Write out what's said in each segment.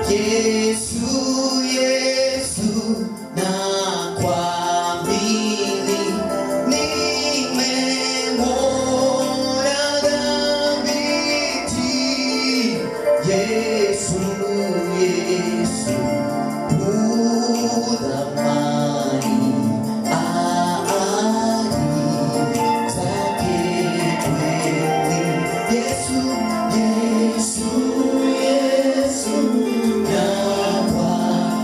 Yesu, Yesu, nakuamini, nimemwona dhabiti. Yesu, Yesu, udhamani, ahadi zake kweli. Yesu, Yesu, Yesu, nakuamini.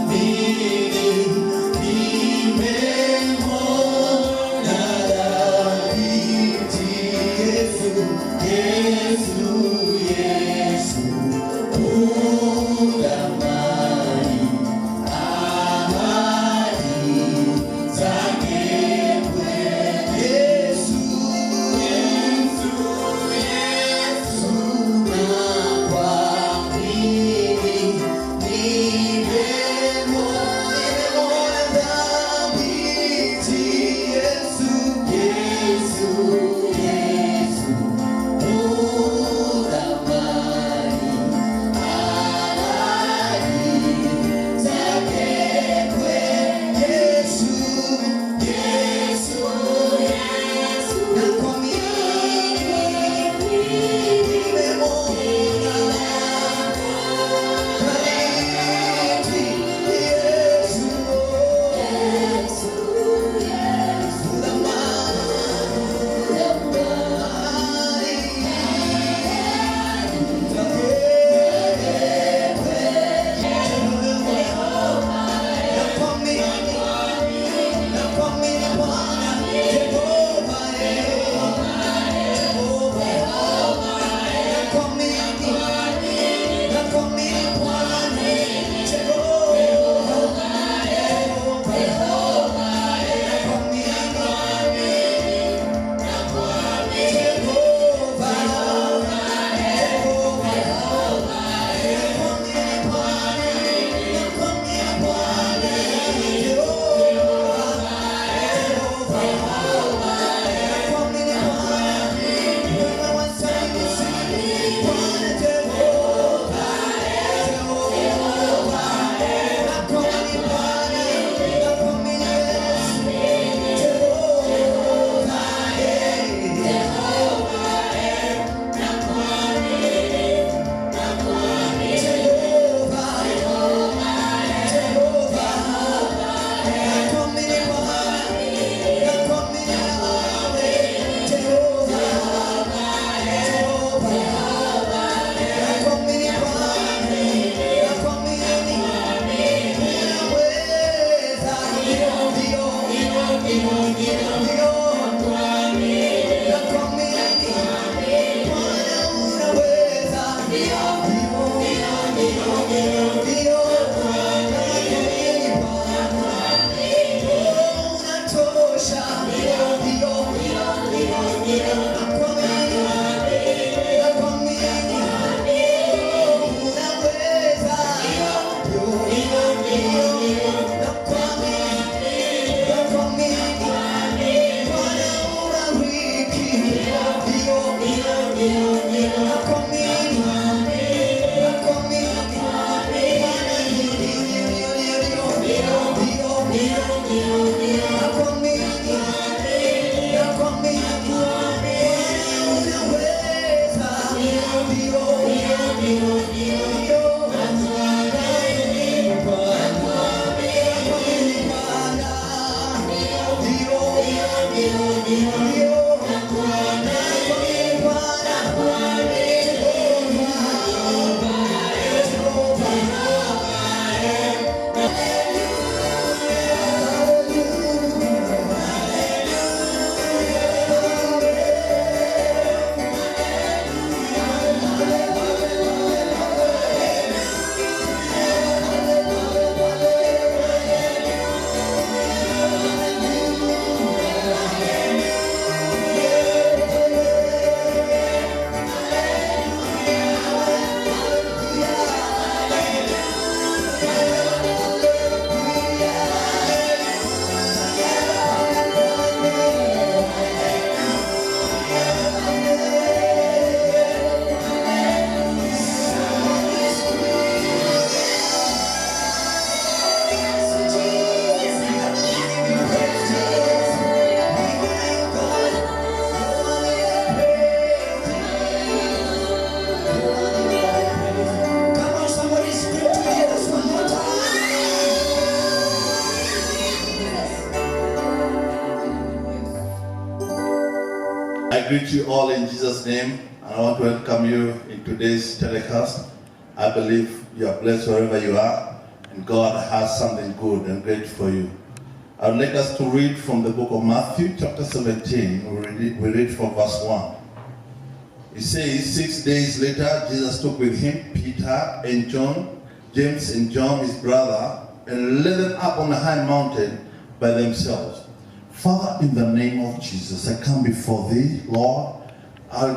I greet you all in Jesus' name, and I want to welcome you in today's telecast. I believe you are blessed wherever you are, and God has something good and great for you. I would like us to read from the book of Matthew, chapter 17. We read from verse 1. It says, 6 days later, Jesus took with him Peter and John, James and John, his brother, and led them up on a high mountain by themselves. Father, in the name of Jesus, I come before thee, Lord.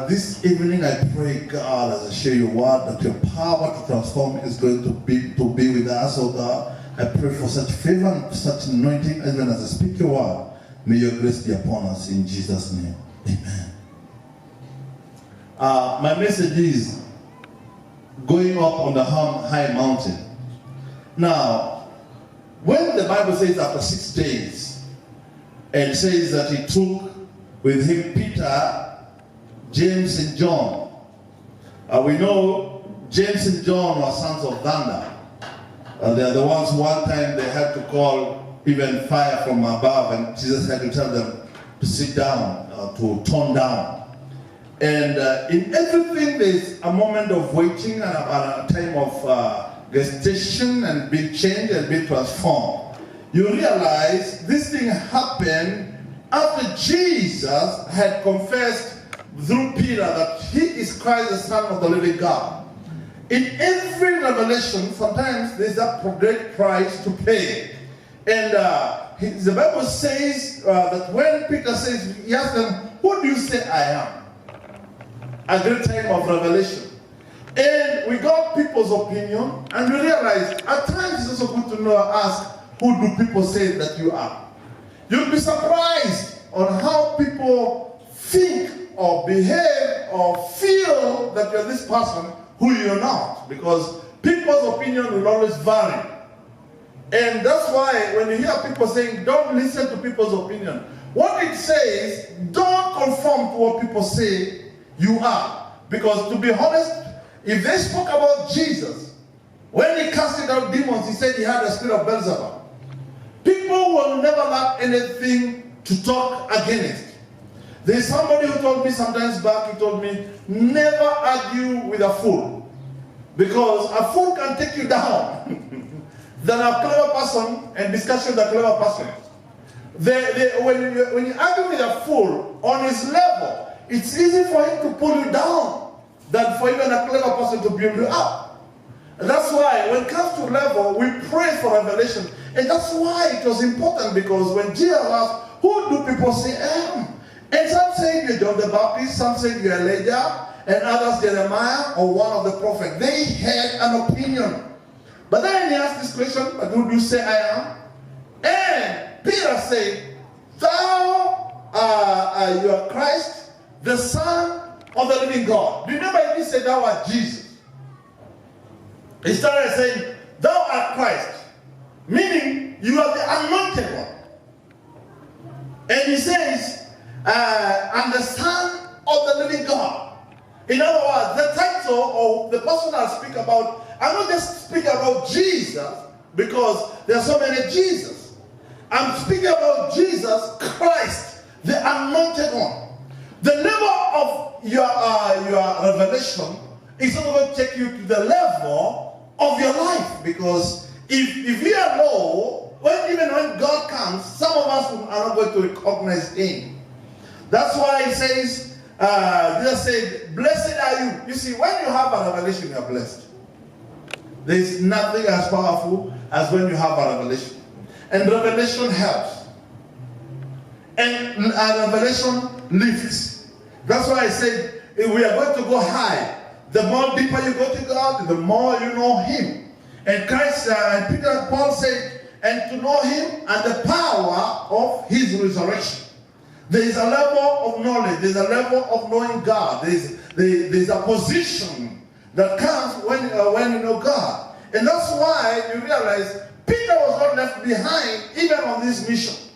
This evening I pray, God, as I share your word, that your power to transform is going to be with us, oh God. I pray for such favor and such anointing, even as I speak your word. May your grace be upon us in Jesus' name. Amen. My message is going up on the high mountain. Now, when the Bible says after 6 days, and says that he took with him Peter, James, and John. We know James and John were sons of thunder. They are the ones one time they had to call even fire from above, and Jesus had to tell them to sit down, to tone down. And in everything there's a moment of waiting and a time of gestation and being changed and being transformed. You realize this thing happened after Jesus had confessed through Peter that he is Christ, the Son of the living God. In every revelation, sometimes there's a great price to pay. And the Bible says that when Peter says, he asked them, who do you say I am? A great time of revelation. And we got people's opinion, and we realized at times it's also good to ask, who do people say that you are? You'll be surprised on how people think or behave or feel that you're this person who you're not, because people's opinion will always vary. And that's why when you hear people saying, don't listen to people's opinion, what it says, don't conform to what people say you are. Because to be honest, if they spoke about Jesus, when he casted out demons, he said he had the spirit of Beelzebub. People will never lack anything to talk against. There's somebody who told me sometimes back, he told me, never argue with a fool. Because a fool can take you down than a clever person and discussion with a clever person. When you argue with a fool on his level, it's easy for him to pull you down than for even a clever person to build you up. And that's why when it comes to level, we pray for revelation. And that's why it was important, because when Jesus asked, who do people say I am? And some say you're John the Baptist, some say you're Elijah, and others Jeremiah or one of the prophets. They had an opinion. But then he asked this question, but who do you say I am? And Peter said, thou you are Christ, the Son of the living God. Remember he said thou art Jesus. He started saying, thou art Christ. Meaning, you are the anointed one. And he says, I'm the Son of the living God. In other words, the title of the person I speak about, I'm not just speaking about Jesus, because there are so many Jesus. I'm speaking about Jesus Christ, the anointed one. The level of your revelation is not going to take you to the level of your life, because if we are low, even when God comes, some of us are not going to recognize him. That's why he says, Jesus said, blessed are you. You see, when you have a revelation, you are blessed. There is nothing as powerful as when you have a revelation. And revelation helps. And a revelation lifts. That's why I said, if we are going to go high, the more deeper you go to God, the more you know him. And Christ, and Peter, Paul said, and to know him and the power of his resurrection. There is a level of knowledge. There is a level of knowing God. There is a position that comes when you know God. And that's why you realize Peter was not left behind even on this mission.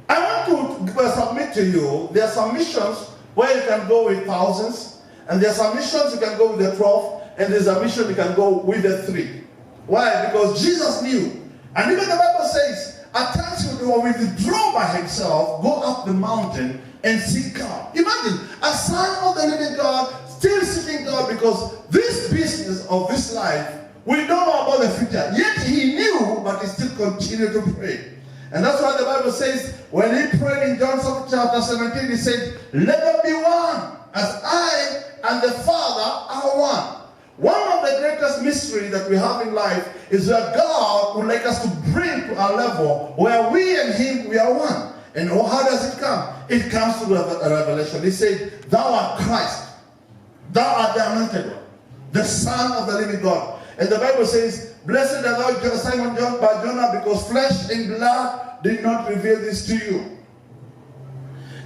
I want to submit to you, there are some missions where you can go with thousands, and there are some missions you can go with the 12, and there's a mission you can go with the 3. Why? Because Jesus knew. And even the Bible says, at times he will withdraw by himself, go up the mountain and seek God. Imagine a son of the living God still seeking God, because this business of this life, we don't know about the future. Yet he knew, but he still continued to pray. And that's why the Bible says, when he prayed in John chapter 17, he said, let there be one, as I and the Father are one. One of the greatest mysteries that we have in life is that God would like us to bring to a level where we and him, we are one. And how does it come? It comes through a revelation. He said, thou art Christ. Thou art the anointed one, the Son of the living God. And the Bible says, blessed are thou, Simon John Bar-Jonah, because flesh and blood did not reveal this to you.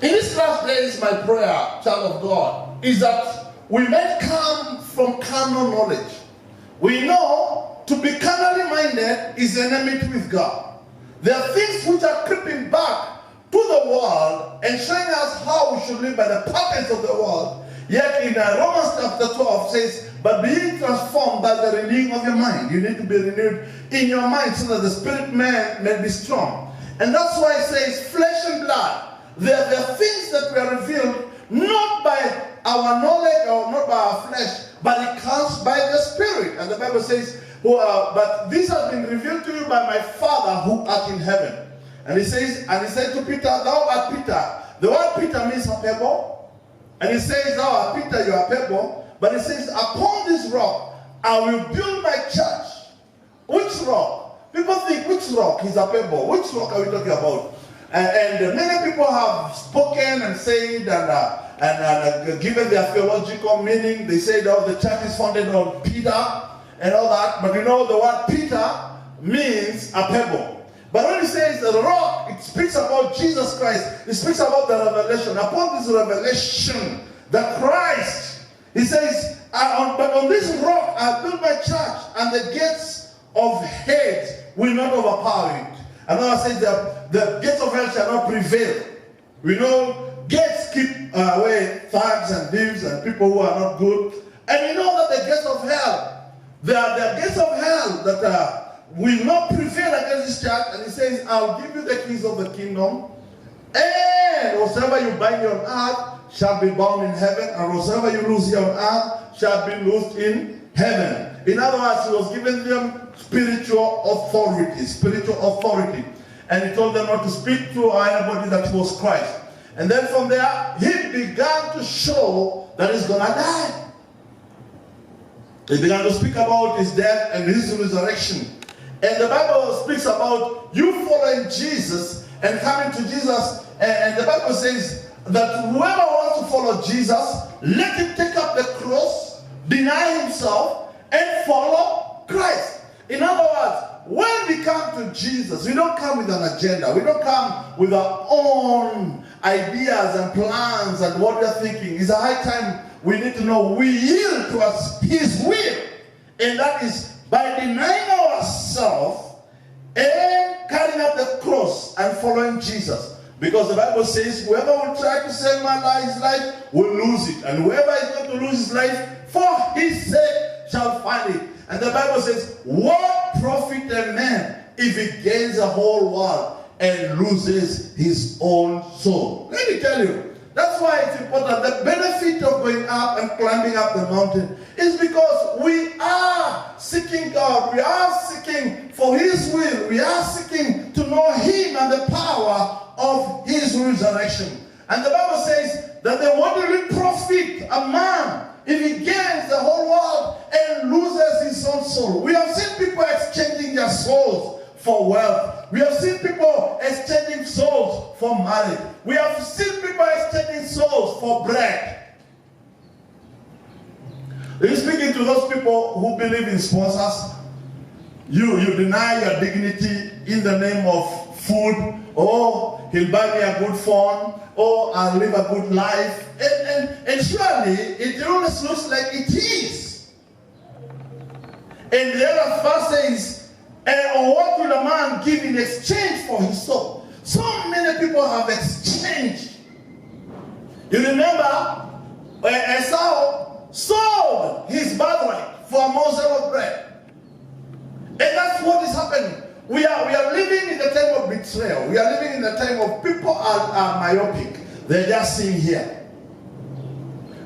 In these last days, my prayer, child of God, is that we may come from carnal knowledge. We know to be carnally minded is enmity with God. There are things which are creeping back to the world and showing us how we should live by the patterns of the world. Yet in Romans chapter 12 says, but being transformed by the renewing of your mind. You need to be renewed in your mind so that the spirit man may be strong. And that's why it says flesh and blood. There are things that were revealed not by our knowledge or not by our flesh, but it comes by the Spirit. And the Bible says, but this has been revealed to you by my Father who art in heaven. And he says, and he said to Peter, thou art Peter. The word Peter means a pebble. And he says, thou art Peter, you are a pebble. But he says, upon this rock I will build my church. Which rock? People think, which rock is a pebble? Which rock are we talking about? And many people have spoken and said and given their theological meaning. They say that the church is founded on Peter and all that. But you know, the word Peter means a pebble. But when it says the rock, it speaks about Jesus Christ. It speaks about the revelation. Upon this revelation, the Christ, he says, but on this rock I build my church, and the gates of hate will not overpower it. Another says that the gates of hell shall not prevail. We know gates keep away thugs and thieves and people who are not good. And we know that the gates of hell, there are gates of hell that will not prevail against this church. And he says, I'll give you the keys of the kingdom. And whatsoever you bind here on earth shall be bound in heaven. And whatsoever you loose here on earth shall be loosed in heaven. In other words, he was giving them spiritual authority. And he told them not to speak to anybody that he was Christ. And then from there, he began to show that he's going to die. He began to speak about his death and his resurrection. And the Bible speaks about you following Jesus and coming to Jesus. And the Bible says that whoever wants to follow Jesus, let him take up the cross, deny himself, and follow Christ. In other words, when we come to Jesus, we don't come with an agenda. We don't come with our own ideas and plans and what we are thinking. It's a high time we need to know we yield to us His will. And that is by denying ourselves and carrying up the cross and following Jesus. Because the Bible says, whoever will try to save his life will lose it. And whoever is going to lose his life for his sake shall find it. And the Bible says, what profit a man if he gains the whole world and loses his own soul? Let me tell you, that's why it's important. The benefit of going up and climbing up the mountain is because we are seeking God. We are seeking for His will. We are seeking to know Him and the power of His resurrection. And the Bible says that they want to profit a man if he gains the whole world and loses his own soul. We have seen people exchanging their souls for wealth. We have seen people exchanging souls for marriage. We have seen people exchanging souls for bread. Are you speaking to those people who believe in sponsors? You deny your dignity in the name of food. Oh, he'll buy me a good phone. Oh, I'll live a good life. And surely it always looks like it is. And the other verse says, or what will a man give in exchange for his soul? So many people have exchanged. You remember Esau sold his birthright for a morsel of bread. And that's what is happening. We are living in the time of betrayal. We are living in the time of people are myopic. They're just seeing here.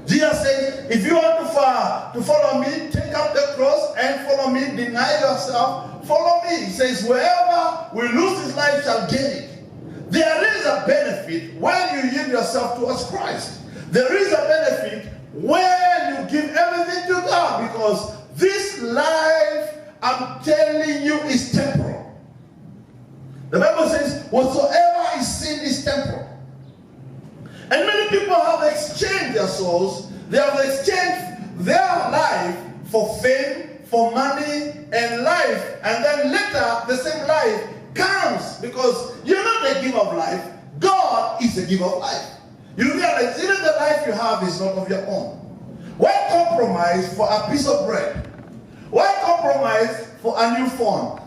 Jesus said, if you want to follow me, take up the cross and follow me, deny yourself, follow me. He says, whoever will lose his life shall gain it. There is a benefit when you yield yourself towards Christ. There is a benefit when you give everything to God, because this life, I'm telling you, is temporal. The Bible says, whatsoever is sin is temporal. And many people have exchanged their souls. They have exchanged their life for fame, for money, and life. And then later, the same life comes, because you're not a giver of life. God is a giver of life. You realize even the life you have is not of your own. Why compromise for a piece of bread? Why compromise for a new phone?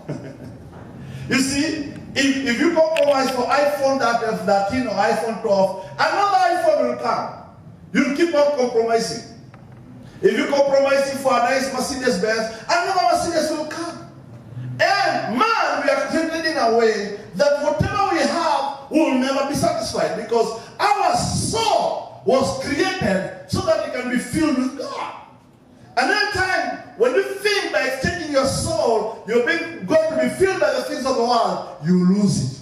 You see, if you compromise for iPhone 13 or iPhone 12, another iPhone will come. You'll keep on compromising. If you compromise for a nice Mercedes Benz, another Mercedes will come. And man, we are created in a way that whatever we have will never be satisfied, because our soul was created so that it can be filled with God. And then time, when you think by exchanging your soul, you're going to be filled by the things of the world, you lose it.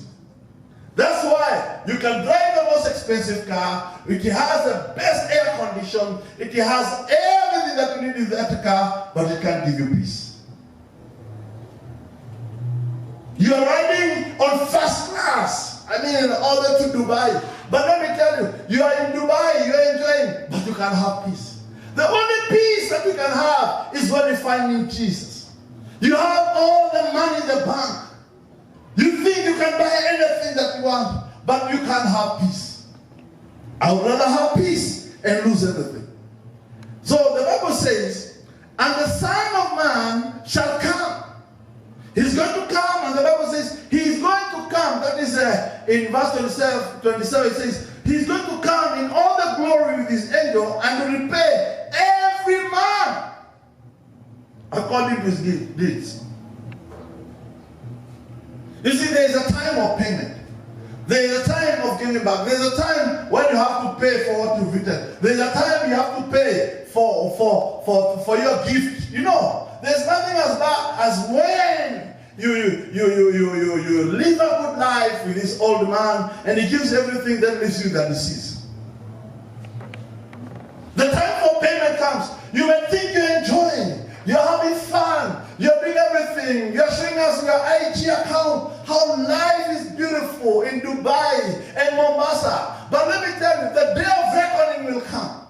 That's why you can drive the most expensive car, it has the best air condition, it has everything that you need in that car, but it can't give you peace. You are riding on first class, all the way to Dubai. But let me tell you, you are in Dubai, you are enjoying, but you can't have peace. The only peace that you can have is when you find in Jesus. You have all the money in the bank. You think you can buy anything that you want, but you can't have peace. I would rather have peace and lose everything. So the Bible says, and the Son of Man shall come. He's going to come, and the Bible says, he's going to come. That is in verse 27, it says, he's going to come in all the glory with his angel and to repay every man according to his deeds. You see, there is a time of payment. There is a time of giving back. There is a time when you have to pay for what you've written. There is a time you have to pay for your gift. You know, there's nothing as bad as when you live a good life with this old man and he gives everything, then leaves you the disease. The time for payment comes. You may think you're enjoying, you're having fun, you're doing everything, you're showing us your IG account, how life is beautiful in Dubai and Mombasa. But let me tell you, the day of reckoning will come.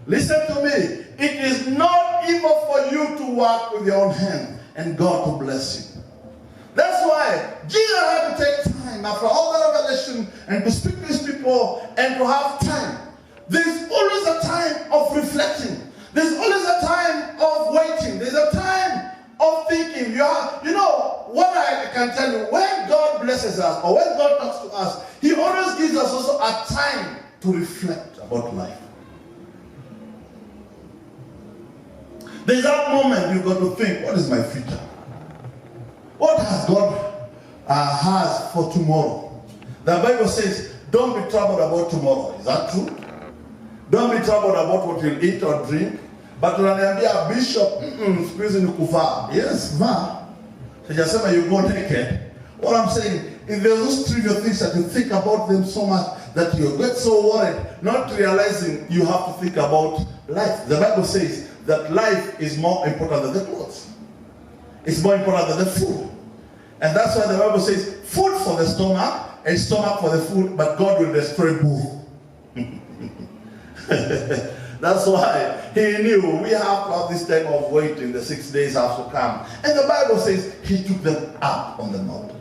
Listen to me. It is not evil for you to work with your own hand and God to bless you. That's why Jesus had to take time after all the revelation and to speak to his people and to have time. There's always a time of reflecting. There's always a time of waiting. There's a time of thinking. You know what I can tell you, when God blesses us or when God talks to us, he always gives us also a time to reflect about life. There's that moment you've got to think, what is my future? What has God has for tomorrow? The Bible says, don't be troubled about tomorrow. Is that true? Don't be troubled about what you'll eat or drink. But unaniambia bishop, squeeze in kuvaa. Yes, va. Sijasema you go naked. What I'm saying, if there's those trivial things that you think about them so much that you get so worried, not realizing you have to think about life. The Bible says that life is more important than the clothes. It's more important than the food. And that's why the Bible says, food for the stomach and stomach for the food, but God will destroy both. That's why he knew we have to have this time of waiting, the 6 days have to come. And the Bible says he took them up on the mountain.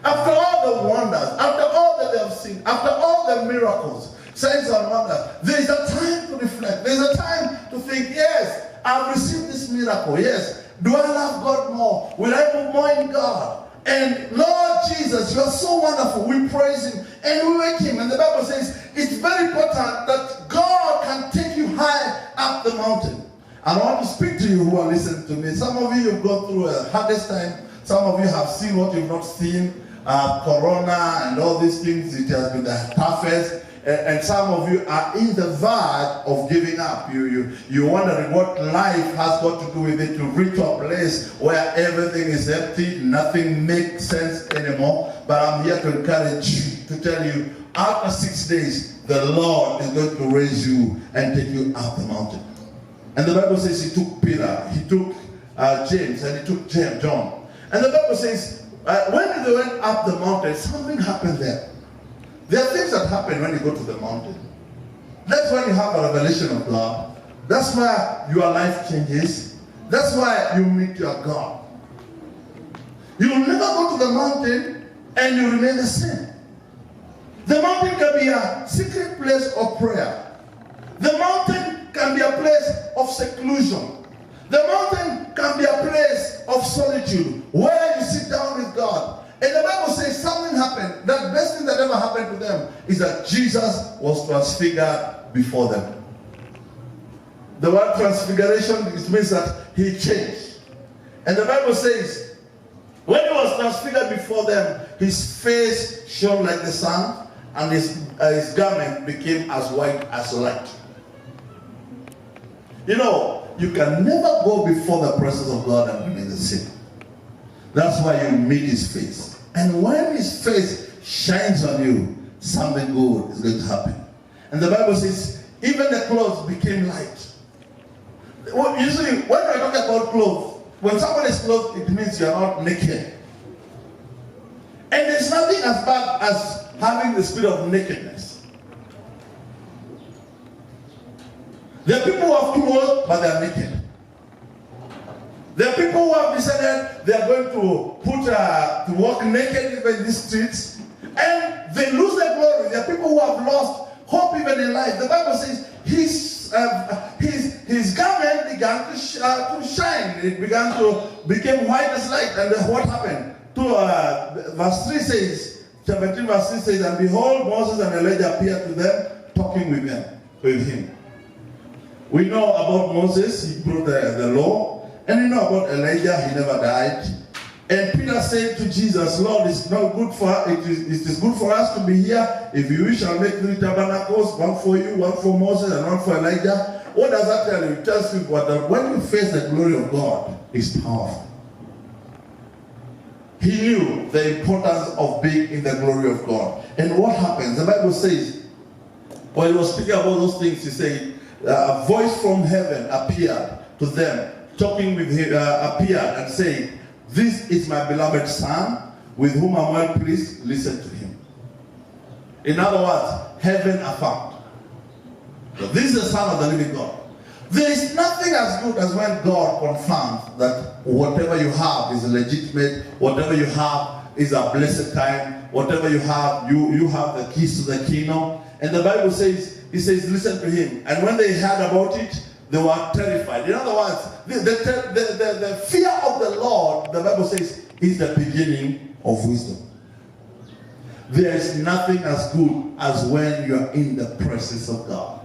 After all the wonders, after all that they have seen, after all the miracles, signs and wonders, there is a time to reflect. There is a time to think, yes, I've received this miracle. Yes, do I love God more? Will I move more in God? And Lord Jesus, you are so wonderful. We praise him and we wake him. And the Bible says it's very important that God can take you high up the mountain. And I want to speak to you who are listening to me. Some of you have gone through a hardest time. Some of you have seen what you've not seen. Corona and all these things, it has been the toughest. And some of you are in the verge of giving up. You're wondering what life has got to do with it, to reach a place where everything is empty, nothing makes sense anymore. But I'm here to encourage you, to tell you, after 6 days, the Lord is going to raise you and take you up the mountain. And the Bible says he took Peter, he took James, and he took John. And the Bible says, when they went up the mountain, something happened there. There are things that happen when you go to the mountain. That's when you have a revelation of God. That's why your life changes. That's why you meet your God. You will never go to the mountain and you remain the same. The mountain can be a secret place of prayer. The mountain can be a place of seclusion. The mountain can be a place of solitude where you sit down with God. And the Bible says something happened. The best thing that ever happened to them is that Jesus was transfigured before them. The word transfiguration, it means that he changed. And the Bible says, when he was transfigured before them, his face shone like the sun, and his garment became as white as light. You know, you can never go before the presence of God and remain the same. That's why you meet his face. And when his face shines on you, something good is going to happen. And the Bible says, even the clothes became light. Well, usually, when I talk about clothes, when someone is clothed, it means you are not naked. And there's nothing as bad as having the spirit of nakedness. There are people who have clothes, but they are naked. There are people who have decided they are going to walk naked even in these streets, and they lose their glory. There are people who have lost hope even in life. The Bible says his garment began to shine. It became white as light. And what happened? Verse 3 says, 17 verse 3 says, and behold, Moses and Elijah appeared to them, talking with him. We know about Moses, he brought the law. And you know about Elijah, he never died. And Peter said to Jesus, Lord, it's not good for it is good for us to be here. If you wish, I'll make 3 tabernacles, one for you, one for Moses, and one for Elijah. What does that tell you? It tells you that when you face the glory of God, it's powerful. He knew the importance of being in the glory of God. And what happens? The Bible says, while he was speaking about those things, he said, a voice from heaven appeared to them, talking with him, appeared and said, this is my beloved son, with whom I'm well pleased, listen to him. In other words, heaven affirmed. This is the Son of the living God. There is nothing as good as when God confirms that whatever you have is legitimate, whatever you have is a blessed time, whatever you have have the keys to the kingdom. And the Bible says, he says, listen to him. And when they heard about it, they were terrified. In other words, the fear of the Lord, the Bible says, is the beginning of wisdom. There is nothing as good as when you are in the presence of God.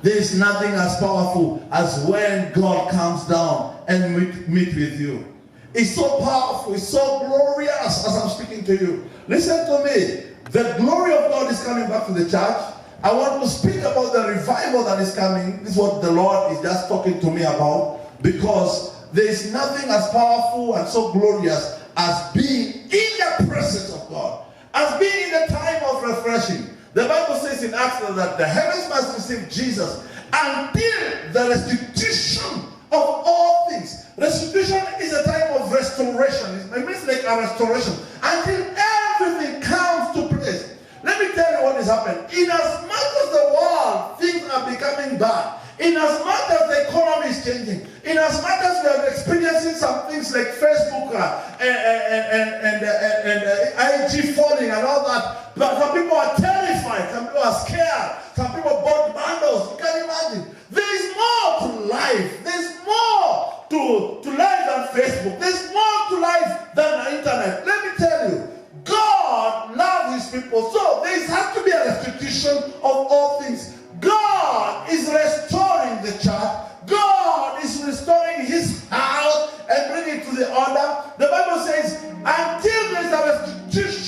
There is nothing as powerful as when God comes down and meet with you. It's so powerful, it's so glorious as I'm speaking to you. Listen to me. The glory of God is coming back to the church. I want to speak about the revival that is coming. This is what the Lord is just talking to me about. Because there is nothing as powerful and so glorious as being in the presence of God. As being in the time of refreshing. The Bible says in Acts that the heavens must receive Jesus until the restitution of all things. Restitution is a time of restoration. It means like a restoration. Until everything comes to place. Let me tell you what is happening. In as much as the world, things are becoming bad. In as much as the economy is changing. In as much as we are experiencing some things like Facebook and IG falling and all that. But some people are terrified. Some people are scared. Some people bought bundles. You can imagine. There is more to life. There's more to life than Facebook. There's more to life than the internet. Let me tell you. God loves his people. So there has to be a restitution of all things. God is restoring the church. God is restoring his house and bringing it to the order. The Bible says, until there is a restitution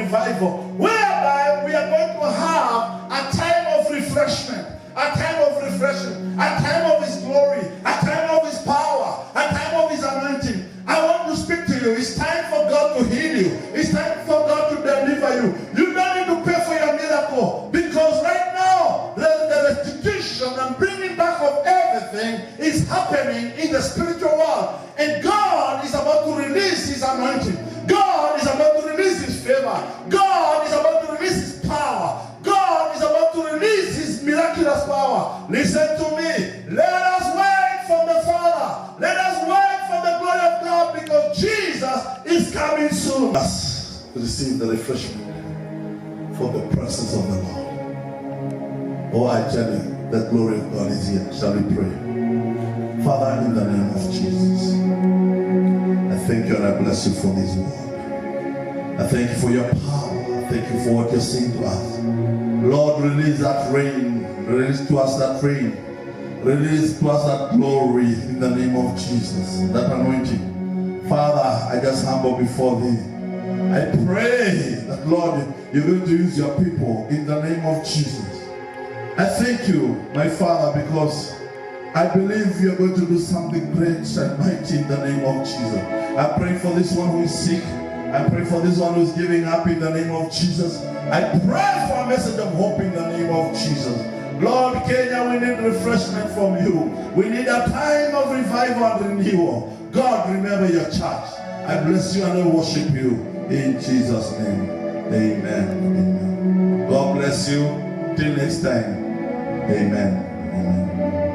revival, whereby we are going to have a time of refreshment, a time of refreshing, a time of His glory, a time of His power, a time of His anointing. I want to speak to you. It's time for God to heal you. It's time for God to deliver you. You don't need to pay for your miracle, because right now the restitution and bringing back of everything is happening in the spiritual world. And God is about to release His anointing. God is about to release His favor. God is about to release His power. God is about to release His miraculous power. Listen to me. Let us wait for the Father. Let us wait for the glory of God, because Jesus is coming soon. Let us receive the refreshment for the presence of the Lord. Oh, I tell you, the glory of God is here. Shall we pray? Father, in the name of Jesus, I thank you and I bless you for this word. I thank you for your power. I thank you for what you're saying to us. Lord, release that rain. Release to us that rain. Release to us that glory in the name of Jesus. That anointing. Father, I just humble before thee. I pray that, Lord, you're going to use your people in the name of Jesus. I thank you, my Father, because I believe you're going to do something great and mighty in the name of Jesus. I pray for this one who is sick. I pray for this one who is giving up in the name of Jesus. I pray for a message of hope in the name of Jesus. Lord, Kenya, we need refreshment from you. We need a time of revival and renewal. God, remember your church. I bless you and I worship you in Jesus' name. Amen. Amen. God bless you. Till next time. Amen. Amen.